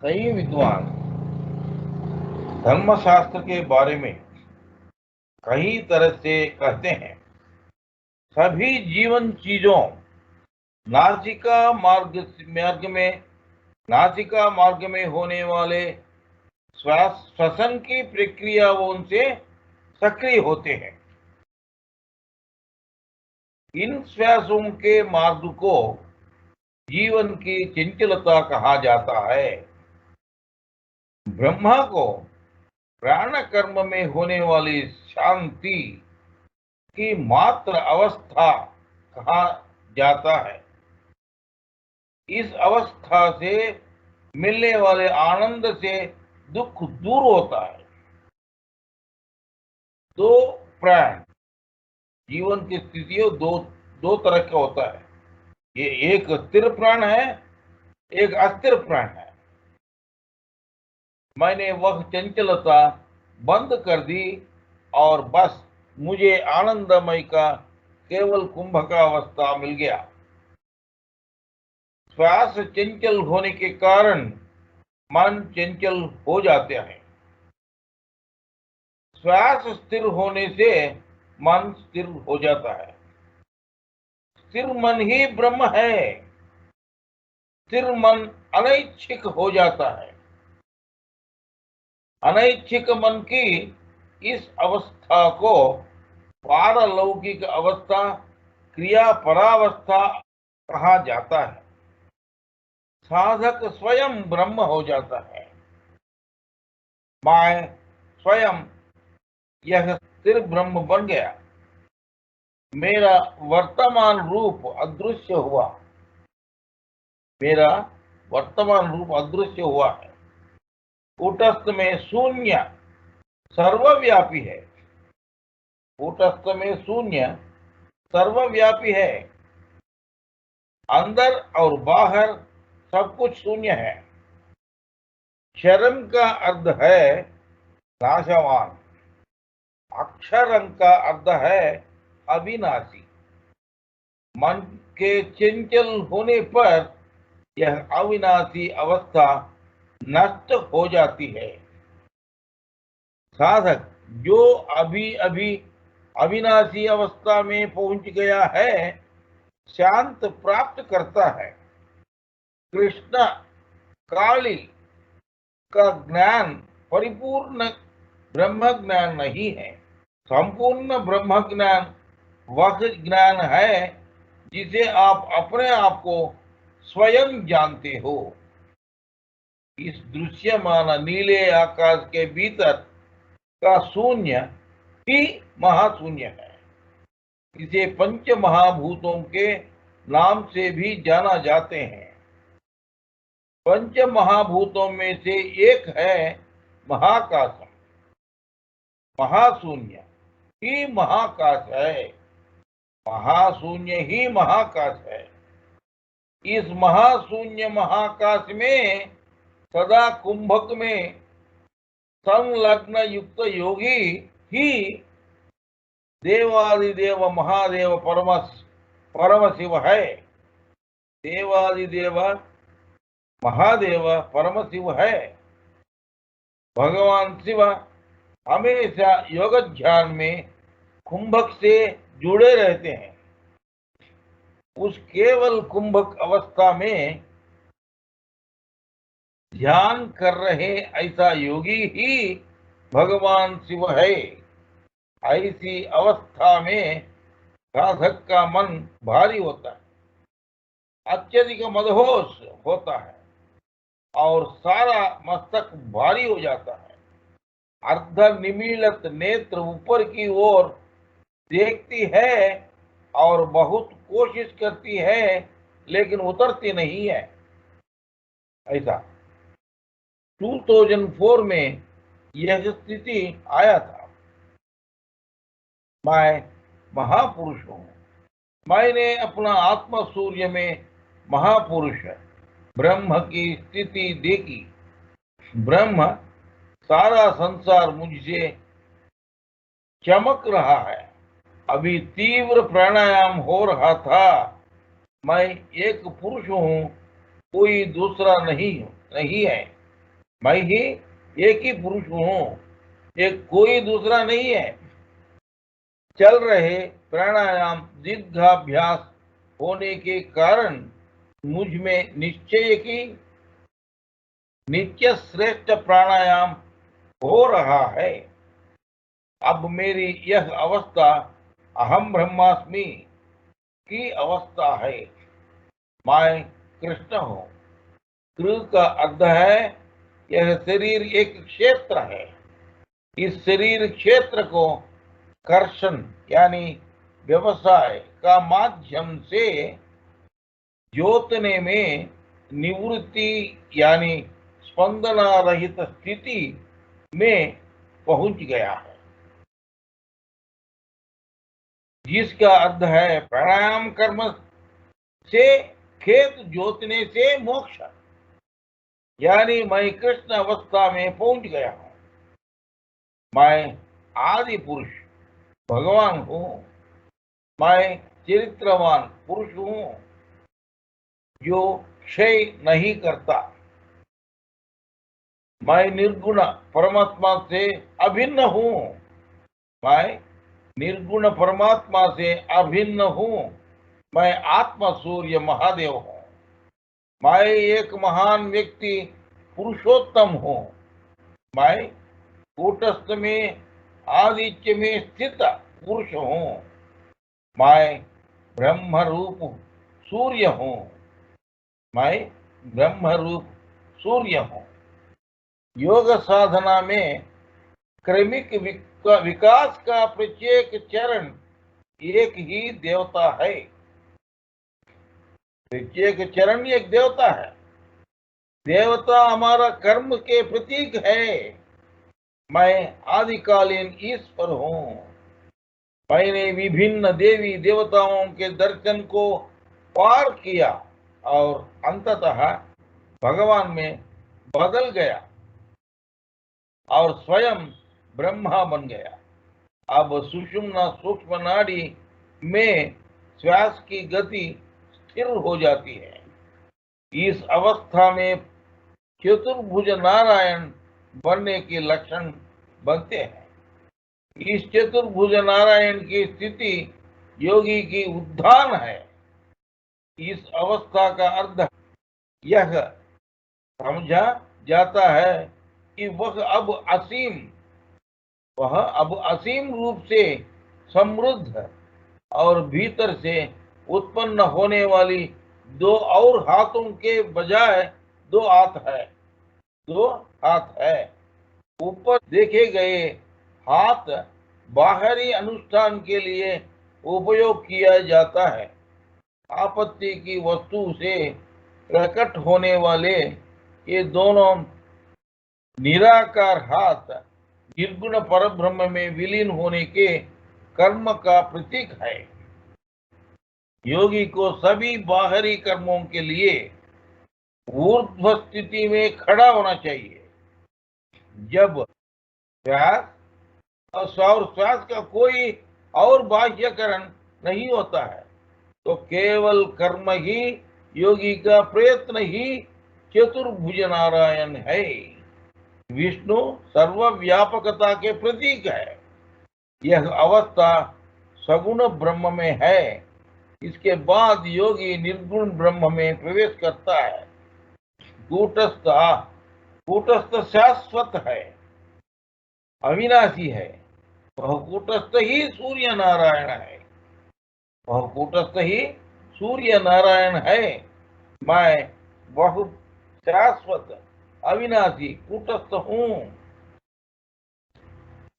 कई विद्वान धर्मशास्त्र के बारे में कई तरह से कहते हैं। सभी जीवन चीजों नासिका मार्ग में होने वाले श्वसन की प्रक्रिया वो उनसे सक्रिय होते हैं। इन श्वासों के मार्ग को जीवन की चंचलता कहा जाता है। ब्रह्मा को प्राण कर्म में होने वाली शांति की मात्र अवस्था कहा जाता है। इस अवस्था से मिलने वाले आनंद से दुख दूर होता है। दो प्राण जीवन की स्थितियों दो तरह का होता है। ये एक स्थिर प्राण है, एक अस्थिर प्राण है। मैंने वह चंचलता बंद कर दी और बस मुझे आनंदमय का केवल कुंभक अवस्था मिल गया। श्वास चंचल होने के कारण मन चंचल हो जाते हैं। श्वास स्थिर होने से मन स्थिर हो जाता है। स्थिर मन ही ब्रह्म है। स्थिर मन अनैच्छिक हो जाता है। अनैच्छिक मन की इस अवस्था को पारलौकिक अवस्था, क्रिया परावस्था कहा जाता है। साधक स्वयं ब्रह्म हो जाता है। मैं स्वयं यह स्थिर ब्रह्म बन गया। मेरा वर्तमान रूप अदृश्य हुआ। मेरा वर्तमान रूप अदृश्य हुआ है। कूटस्थ में शून्य सर्वव्यापी है। कूटस्थ में शून्य सर्वव्यापी है। अंदर और बाहर सब कुछ शून्य है। क्षरम का अर्थ है नाशवान। अक्षरम का अर्थ है अविनाशी। मन के चंचल होने पर यह अविनाशी अवस्था नष्ट हो जाती है। साधक जो अभी अभी अविनाशी अवस्था में पहुंच गया है, शांत प्राप्त करता है। कृष्ण काली का ज्ञान परिपूर्ण ब्रह्म ज्ञान नहीं है। संपूर्ण ब्रह्म ज्ञान वह ज्ञान है जिसे आप अपने आप को स्वयं जानते हो। इस दृश्यमान नीले आकाश के भीतर का शून्य ही महाशून्य है। इसे पंच महाभूतों के नाम से भी जाना जाते हैं। पंच महाभूतों में से एक है महाकाश। महाशून्य ही महाकाश है। महाशून्य ही महाकाश है। इस महाशून्य महाकाश में सदा कुंभक में संलग्न युक्त योगी ही देवादिदेव महादेव परम शिव है। देवादिदेव महादेव परम शिव है। भगवान शिव हमेशा योग ध्यान में कुंभक से जुड़े रहते हैं। उस केवल कुंभक अवस्था में ध्यान कर रहे ऐसा योगी ही भगवान शिव है। ऐसी अवस्था में साधक का मन भारी होता है, अत्यधिक मदहोश होता है और सारा मस्तक भारी हो जाता है। अर्ध निमीलित नेत्र ऊपर की ओर देखती है और बहुत कोशिश करती है लेकिन उतरती नहीं है। ऐसा 2004 में यह स्थिति आया था। मैं महापुरुष हूं। मैंने अपना आत्मा सूर्य में महापुरुष ब्रह्म की स्थिति देखी। ब्रह्म सारा संसार मुझसे चमक रहा है। अभी तीव्र प्राणायाम हो रहा था। मैं एक पुरुष हूं, कोई दूसरा नहीं है। मैं ही एक ही पुरुष हूँ, एक कोई दूसरा नहीं है। चल रहे प्राणायाम दीर्घाभ्यास होने के कारण मुझ में निश्चय की नित्य श्रेष्ठ प्राणायाम हो रहा है। अब मेरी यह अवस्था अहम ब्रह्मास्मि की अवस्था है। मैं कृष्ण हूँ। कृ का अर्थ है यह शरीर एक क्षेत्र है। इस शरीर क्षेत्र को कर्षण यानी व्यवसाय का माध्यम से जोतने में निवृत्ति यानी स्पंदना रहित स्थिति में पहुंच गया है, जिसका अर्थ है प्राणायाम कर्म से खेत जोतने से मोक्ष, यानी मैं कृष्ण अवस्था में पहुंच गया हूं। मैं आदि पुरुष भगवान हूं। मैं चरित्रवान पुरुष हूं जो क्षय नहीं करता। मैं निर्गुण परमात्मा से अभिन्न हूं। मैं निर्गुण परमात्मा से अभिन्न हूं। मैं आत्मा सूर्य महादेव हूं। मैं एक महान व्यक्ति पुरुषोत्तम हूं। मैं कूटस्थ में आदित्य में स्थित पुरुष हूं। मैं ब्रह्म रूप सूर्य हूं। मैं ब्रह्म रूप सूर्य हूं। योग साधना में क्रमिक विकास का प्रत्येक चरण एक ही देवता है। प्रत्येक चरण एक देवता है। देवता हमारा कर्म के प्रतीक है। मैं आदिकालीन ईश्वर हूँ। मैंने विभिन्न देवी देवताओं के दर्शन को पार किया और अंततः भगवान में बदल गया और स्वयं ब्रह्मा बन गया। अब सुषुम्ना सूक्ष्म नाड़ी में श्वास की गति स्थिर हो जाती है। इस अवस्था में चतुर्भुज नारायण बनने के लक्षण बनते हैं। इस चतुर्भुज नारायण की स्थिति योगी की उद्धान है। इस अवस्था का अर्थ यह समझा जाता है कि वह अब असीम रूप से समृद्ध और भीतर से उत्पन्न होने वाली दो और हाथों के बजाय दो हाथ है। ऊपर देखे गए हाथ बाहरी अनुष्ठान के लिए उपयोग किया जाता है। आपत्ति की वस्तु से प्रकट होने वाले ये दोनों निराकार हाथ निर्गुण परब्रह्म में विलीन होने के कर्म का प्रतीक है। योगी को सभी बाहरी कर्मों के लिए ऊर्ध्व स्थिति में खड़ा होना चाहिए। जब श्वास और श्वास का कोई और बाह्यकरण नहीं होता है तो केवल कर्म ही योगी का प्रयत्न ही चतुर्भुज नारायण है। विष्णु सर्वव्यापकता के प्रतीक है। यह अवस्था सगुण ब्रह्म में है। इसके बाद योगी निर्गुण ब्रह्म में प्रवेश करता है। कूटस्थ शाश्वत है, अविनाशी है। वह कूटस्थ ही सूर्य नारायण है। वह कूटस्थ ही सूर्य नारायण है। मैं वह शाश्वत अविनाशी कूटस्थ हूँ।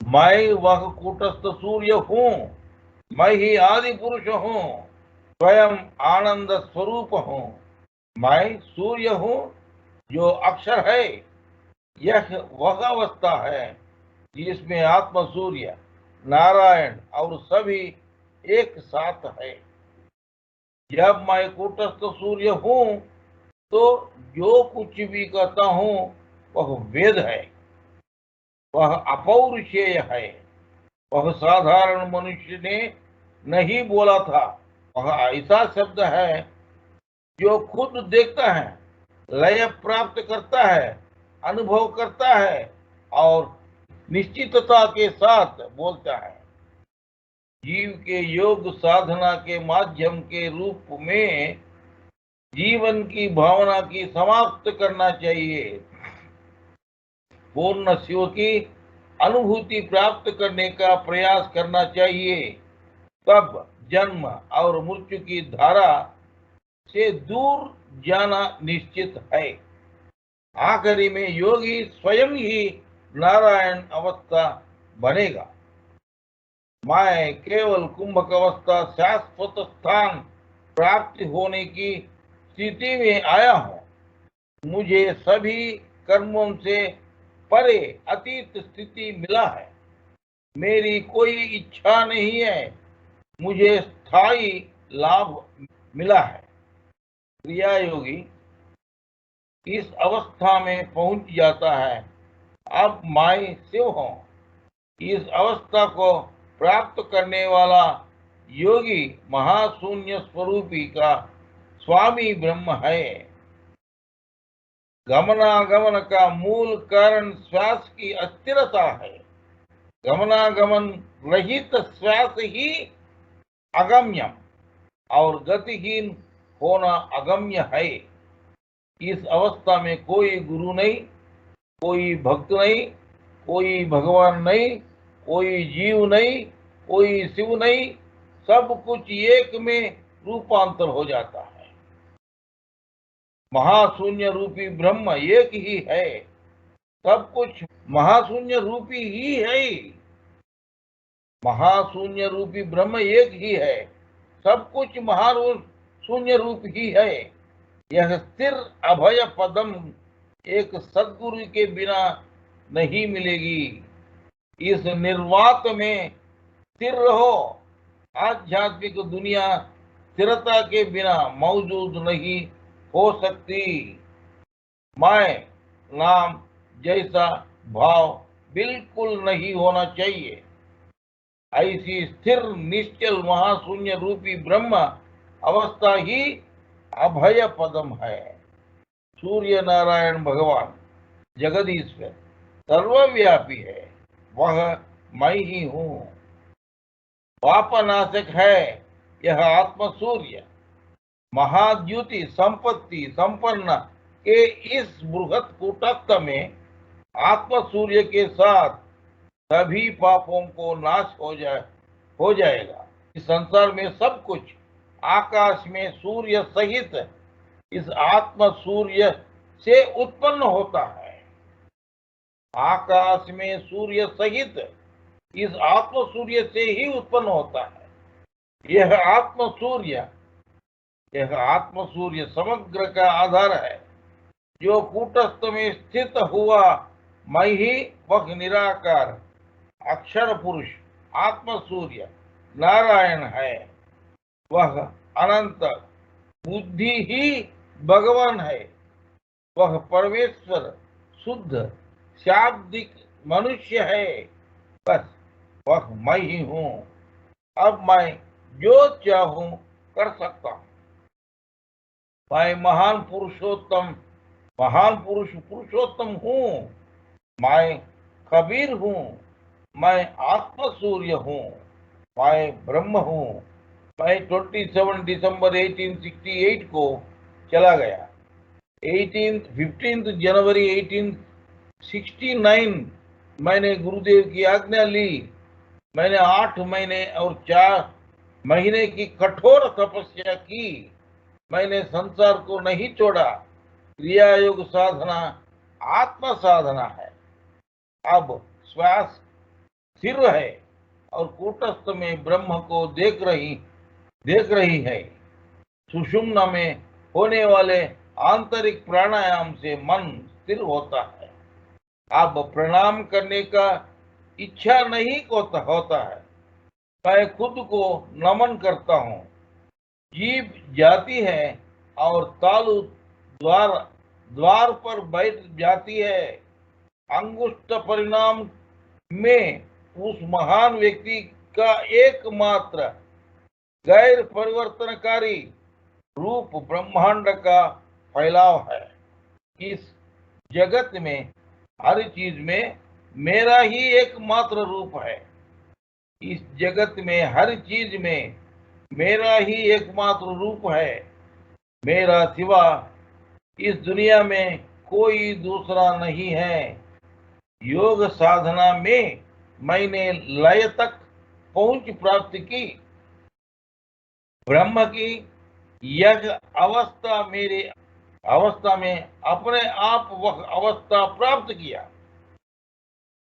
मैं वह कूटस्थ सूर्य हूँ। मैं ही आदि पुरुष हूँ। स्वयं आनंद स्वरूप हूँ। मैं सूर्य हूँ जो अक्षर है। यह वह अवस्था है जिसमें आत्म सूर्य नारायण और सभी एक साथ है। जब मैं कूटस्थ सूर्य हूँ तो जो कुछ भी कहता हूँ वह वेद है। वह अपौरुषेय है। वह साधारण मनुष्य ने नहीं बोला था। वह ऐसा शब्द है जो खुद देखता है, लय प्राप्त करता है अनुभव करता है और निश्चितता के साथ बोलता है। जीव के योग साधना के माध्यम के रूप में जीवन की भावना की समाप्त करना चाहिए। पूर्ण शिव की अनुभूति प्राप्त करने का प्रयास करना चाहिए। तब जन्म और मृत्यु की धारा से दूर जाना निश्चित है। आखिरी में योगी स्वयं ही नारायण अवस्था बनेगा। मैं केवल कुंभक अवस्था शाश्वत स्थान प्राप्त होने की स्थिति में आया हूँ। मुझे सभी कर्मों से परे अतीत स्थिति मिला है। मेरी कोई इच्छा नहीं है, मुझे स्थायी लाभ मिला है। क्रिया योगी इस अवस्था में पहुंच जाता है। अब मैं शिव हूँ। इस अवस्था को प्राप्त करने वाला योगी महाशून्य स्वरूपी का स्वामी ब्रह्म है। गमनागमन का मूल कारण श्वास की अस्थिरता है। गमनागमन रहित श्वास ही अगम्य और गतिहीन होना अगम्य है। इस अवस्था में कोई गुरु नहीं, कोई भक्त नहीं, कोई भगवान नहीं, कोई जीव नहीं, कोई शिव नहीं, सब कुछ एक में रूपांतर हो जाता है। महाशून्य रूपी ब्रह्म एक ही है। सब कुछ महाशून्य रूपी ही है। महाशून्य रूपी ब्रह्म एक ही है। सब कुछ महाशून्य रूप ही है। यह स्थिर अभय पदम एक सद्गुरु के बिना नहीं मिलेगी। इस निर्वात में स्थिर रहो। आध्यात्मिक दुनिया स्थिरता के बिना मौजूद नहीं हो सकती। मैं नाम जैसा भाव बिल्कुल नहीं होना चाहिए। ऐसी स्थिर निश्चल महाशून्य रूपी ब्रह्म अवस्था ही अभय पदम है। सूर्य नारायण भगवान जगदीश्वर सर्वव्यापी है। वह मैं ही हूँ। पापनाशक है यह आत्म सूर्य। महाद्युति संपत्ति संपन्न के इस बृहत कूटस्थ में आत्म सूर्य के साथ सभी पापों को नाश हो जाएगा। इस संसार में सब कुछ आकाश में सूर्य सहित इस आत्म सूर्य से उत्पन्न होता है। आकाश में सूर्य सहित इस आत्म सूर्य से ही उत्पन्न होता है। यह आत्म सूर्य समग्र का आधार है। जो कूटस्थ में स्थित हुआ मैं ही वह निराकार अक्षर पुरुष आत्म सूर्य नारायण है। वह अनंत बुद्धि ही भगवान है। वह परमेश्वर शुद्ध शाब्दिक मनुष्य है। बस वह मैं ही हूँ। अब मैं जो चाहूं कर सकता हूँ। मैं महान पुरुषोत्तम हूँ। मैं कबीर हूँ। मैं आत्म सूर्य हूँ। मैं ब्रह्म हूँ। मैं 27 दिसंबर 1868 को चला गया। 15 जनवरी 1869 मैंने गुरुदेव की आज्ञा ली। मैंने 8 महीने और 4 महीने की कठोर तपस्या की। मैंने संसार को नहीं छोड़ा। क्रिया योग साधना आत्म साधना है। अब श्वास स्थिर है और कूटस्थ में ब्रह्म को देख रही है। सुषुम्ना में होने वाले आंतरिक प्राणायाम से मन स्थिर होता है। अब प्रणाम करने का इच्छा नहीं होता है। मैं खुद को नमन करता हूँ। जीभ जाती है और तालु द्वार पर बैठ जाती है। अंगुष्ठ परिणाम में उस महान व्यक्ति का एकमात्र गैर परिवर्तनकारी रूप ब्रह्मांड का फैलाव है। इस जगत में, हर चीज में मेरा ही एकमात्र रूप है। इस जगत में हर चीज में मेरा ही एकमात्र रूप है। मेरा सिवा इस दुनिया में कोई दूसरा नहीं है। योग साधना में मैंने लय तक पहुंच प्राप्त की। ब्रह्म की यह अवस्था में अपने आप वह अवस्था प्राप्त किया।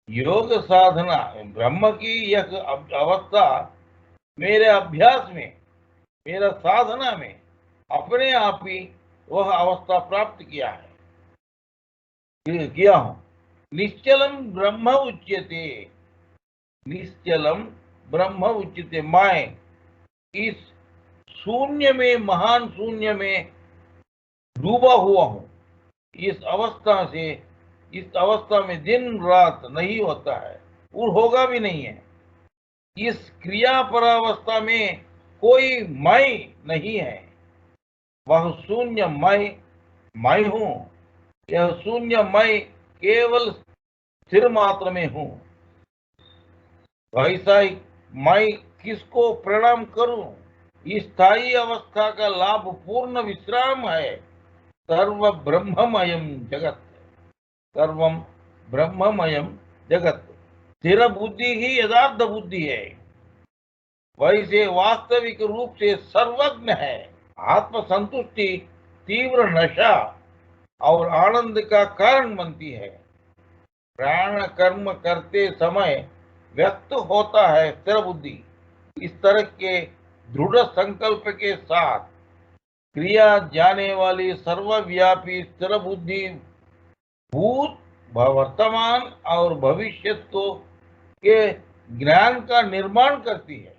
योग साधना ब्रह्म की यह अवस्था मेरे अभ्यास में, मेरा साधना में अपने आप ही वह अवस्था प्राप्त किया हूं। निश्चलम ब्रह्म उच्यते। निश्चलम ब्रह्म उच्यते। मैं इस शून्य में, महान शून्य में डूबा हुआ हूं। इस अवस्था में दिन रात नहीं होता है और होगा भी नहीं है। इस क्रिया परावस्था में कोई मैं नहीं है। वह शून्य मैं हूं। यह शून्य मैं केवल स्थिर मात्र में हूं। वैसा ही मैं किसको प्रणाम करूं? इस स्थायी अवस्था का लाभ पूर्ण विश्राम है। सर्व ब्रह्ममयम जगत। सर्वम ब्रह्ममयम जगत। स्थिर बुद्धि ही यथार्थ बुद्धि है। वैसे वास्तविक रूप से सर्वज्ञ है। आत्म संतुष्टि तीव्र नशा और आनंद का कारण बनती है। प्राण कर्म करते समय व्यक्त होता है स्थिर बुद्धि। इस तरह के दृढ़ संकल्प के साथ क्रिया जाने वाली सर्वव्यापी स्थिर बुद्धि भूत, वर्तमान और भविष्य को के ज्ञान का निर्माण करती है।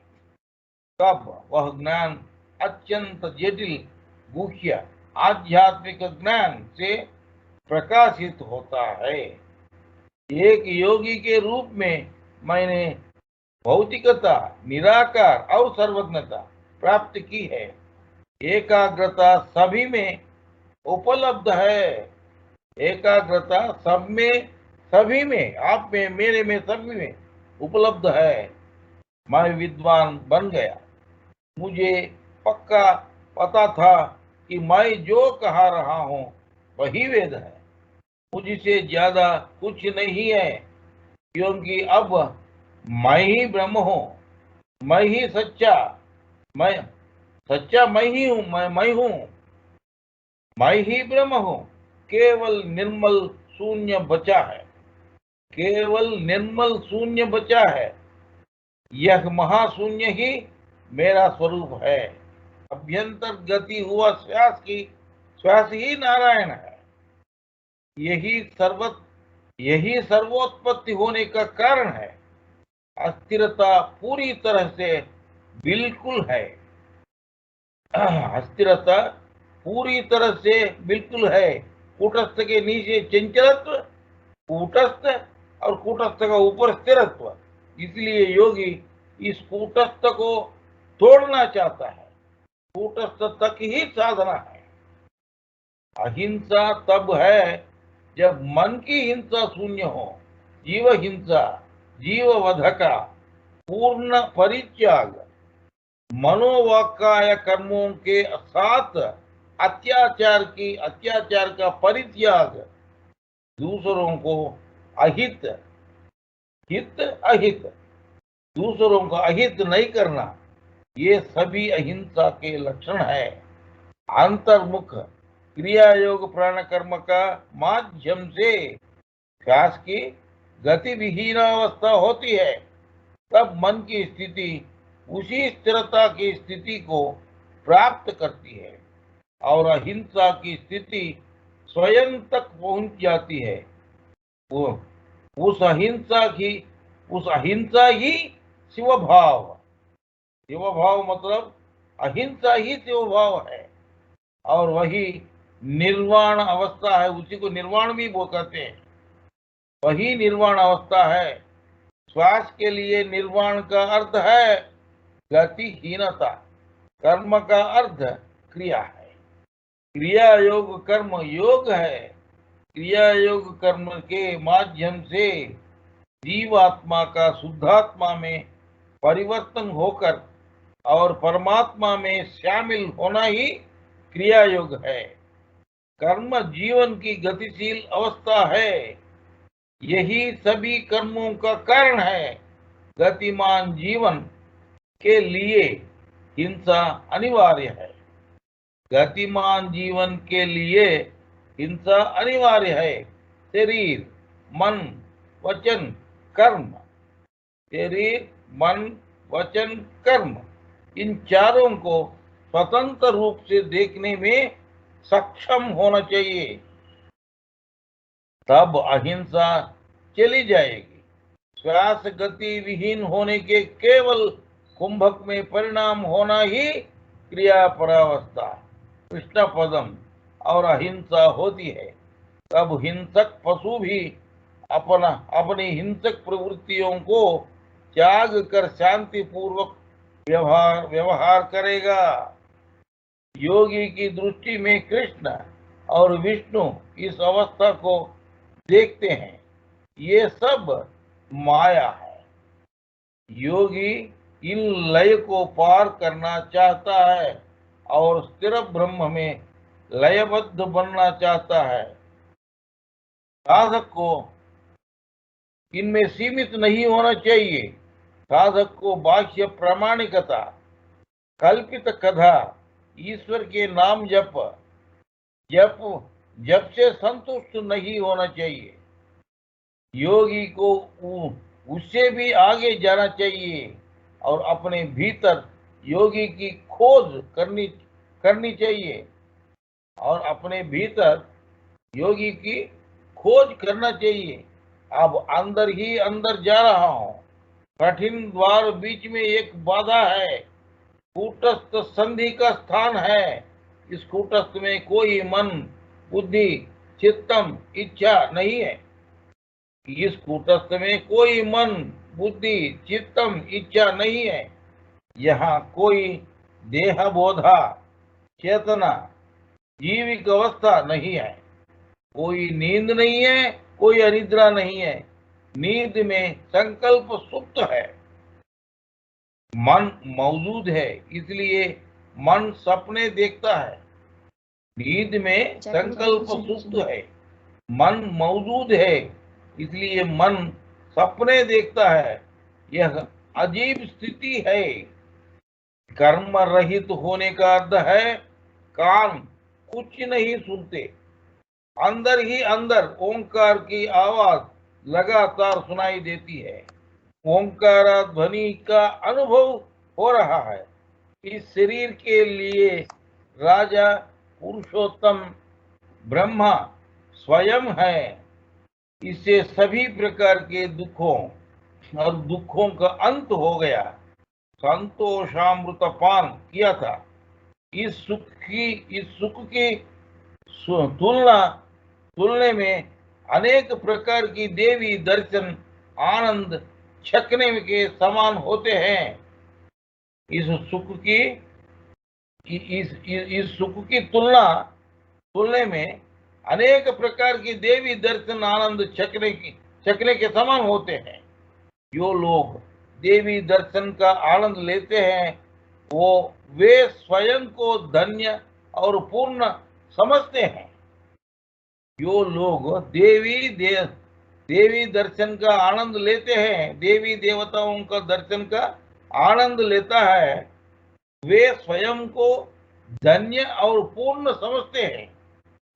तब वह ज्ञान अत्यंत जटिल, गुह्य आध्यात्मिक ज्ञान से प्रकाशित होता है। एक योगी के रूप में मैंने भौतिकता, निराकार और सर्वज्ञता प्राप्त की है। एकाग्रता सभी में उपलब्ध है। एकाग्रता सब में, सभी में, आप में, मेरे में, सभी में उपलब्ध है। मैं विद्वान बन गया। मुझे पक्का पता था कि मैं जो कह रहा हूं वही वेद है। मुझसे ज्यादा कुछ नहीं है, क्योंकि अब मैं ही ब्रह्म हूं। मैं ही मैं सच्चा मैं ही हूं। मैं हूं। मैं ही ब्रह्म हूं। केवल निर्मल शून्य बचा है। केवल निर्मल शून्य बचा है। यह महाशून्य ही मेरा स्वरूप है। अभ्यंतर गति हुआ श्वास ही नारायण है। यही सर्वोत्पत्ति होने का कारण है। अस्थिरता पूरी तरह से बिल्कुल है। अस्थिरता पूरी तरह से बिल्कुल है। कूटस्थ के नीचे चंचलत्व, कूटस्थ और कूटस्थ का ऊपर स्थिरत्व। इसलिए योगी इस कूटस्थ को तोड़ना चाहता है। कूटस्थ तक ही साधना है। अहिंसा तब है जब मन की हिंसा शून्य हो। जीव हिंसा, जीव वध का पूर्ण परित्याग, मनोवाक्काय कर्मों के साथ अत्याचार का परित्याग, दूसरों को हित अहित, दूसरों का अहित नहीं करना, ये सभी अहिंसा के लक्षण है। अंतर्मुख क्रिया योग प्राण कर्म का माध्यम से श्वास की गति विहीन अवस्था होती है। तब मन की स्थिति उसी स्थिरता की स्थिति को प्राप्त करती है और अहिंसा की स्थिति स्वयं तक पहुंच जाती है। वो उस अहिंसा ही शिव भाव मतलब अहिंसा ही शिव भाव है। और वही निर्वाण अवस्था है। उसी को निर्वाण भी वो कहते हैं। वही निर्वाण अवस्था है। श्वास के लिए निर्वाण का अर्थ है गतिहीनता। कर्म का अर्थ क्रिया है। क्रिया योग कर्म योग है। क्रिया योग कर्म के माध्यम से जीवात्मा का शुद्धात्मा में परिवर्तन होकर और परमात्मा में शामिल होना ही क्रिया योग है। कर्म जीवन की गतिशील अवस्था है, यही सभी कर्मों का कारण है। गतिमान जीवन के लिए हिंसा अनिवार्य है। गतिमान जीवन के लिए हिंसा अनिवार्य है। शरीर, मन, वचन, कर्म। शरीर, मन, वचन, कर्म, इन चारों को स्वतंत्र रूप से देखने में सक्षम होना चाहिए, तब अहिंसा चली जाएगी। श्वास गति विहीन होने के केवल कुंभक में परिणाम होना ही क्रिया परावस्था, कृष्ण पदम और अहिंसा होती है। तब हिंसक पशु भी अपनी हिंसक प्रवृत्तियों को त्याग कर शांति पूर्वक व्यवहार करेगा। योगी की दृष्टि में कृष्ण और विष्णु इस अवस्था को देखते हैं। ये सब माया है। योगी इन लय को पार करना चाहता है और स्थिर ब्रह्म में लयबद्ध बनना चाहता है। साधक को इनमें सीमित नहीं होना चाहिए। साधक को बाह्य प्रामाणिकता, कल्पित कथा, ईश्वर के नाम जप से संतुष्ट नहीं होना चाहिए। योगी को उससे भी आगे जाना चाहिए और अपने भीतर योगी की खोज करनी चाहिए और अपने भीतर योगी की खोज करना चाहिए। अब अंदर ही अंदर जा रहा हूं। कठिन द्वार बीच में एक बाधा है। कूटस्थ संधि का स्थान है। इस कूटस्थ में कोई मन, बुद्धि, चित्तम, इच्छा नहीं है। इस कूटस्थ में कोई मन, बुद्धि, चित्तम, इच्छा नहीं है। यहाँ कोई देह बोधा, चेतना, जीविक अवस्था नहीं है। कोई नींद नहीं है, कोई अनिद्रा नहीं है। नींद में संकल्प सुप्त है, मन मौजूद है, इसलिए मन सपने देखता है। नींद में संकल्प सुप्त है, मन मौजूद है, इसलिए मन सपने देखता है। यह अजीब स्थिति है। कर्म रहित होने का अर्थ है कान कुछ नहीं सुनते। अंदर ही अंदर ओंकार की आवाज लगातार सुनाई देती है। ओंकार ध्वनि का अनुभव हो रहा है। इस शरीर के लिए राजा पुरुषोत्तम ब्रह्मा स्वयं है। इससे सभी प्रकार के दुखों और दुखों का अंत हो गया। संतोषामृत पान किया था। इस सुख की तुलने में अनेक प्रकार की देवी दर्शन आनंद छकने के समान होते हैं। इस सुख की तुलने में अनेक प्रकार की देवी दर्शन आनंद छकने के समान होते हैं। जो लोग देवी दर्शन का आनंद लेते हैं वे स्वयं को धन्य और पूर्ण समझते हैं। जो लोग देवी दर्शन का आनंद लेते हैं, देवी देवताओं का दर्शन का आनंद लेता है, वे स्वयं को धन्य और पूर्ण समझते हैं।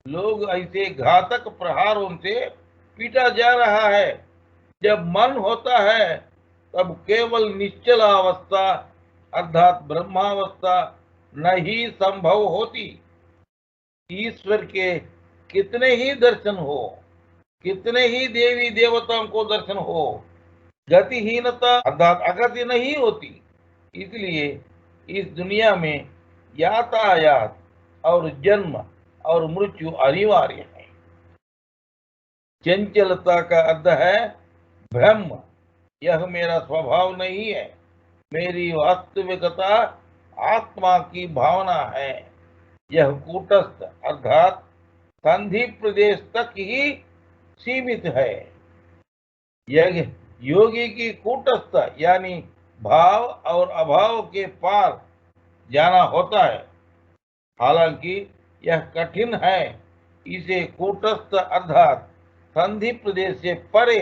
लोग ऐसे घातक प्रहारों से पीटा जा रहा है। जब मन होता है तब केवल निश्चल अवस्था अर्थात ब्रह्मावस्था नहीं संभव होती। ईश्वर के कितने ही दर्शन हो, कितने ही देवी देवताओं को दर्शन हो, गतिहीनता अर्थात अगति नहीं होती। इसलिए इस दुनिया में यातायात और जन्म और मृत्यु अनिवार्य है। चंचलता का अर्थ है ब्रह्म। यह मेरा स्वभाव नहीं है, मेरी वास्तविकता आत्मा की भावना है। यह कूटस्थ अर्थात संधि प्रदेश तक ही सीमित है। योगी की कूटस्थ यानी भाव और अभाव के पार जाना होता है। हालांकि यह कठिन है। इसे कूटस्थ अर्थात संधि प्रदेश से परे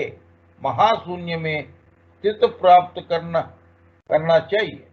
महाशून्य में स्थित प्राप्त करना चाहिए।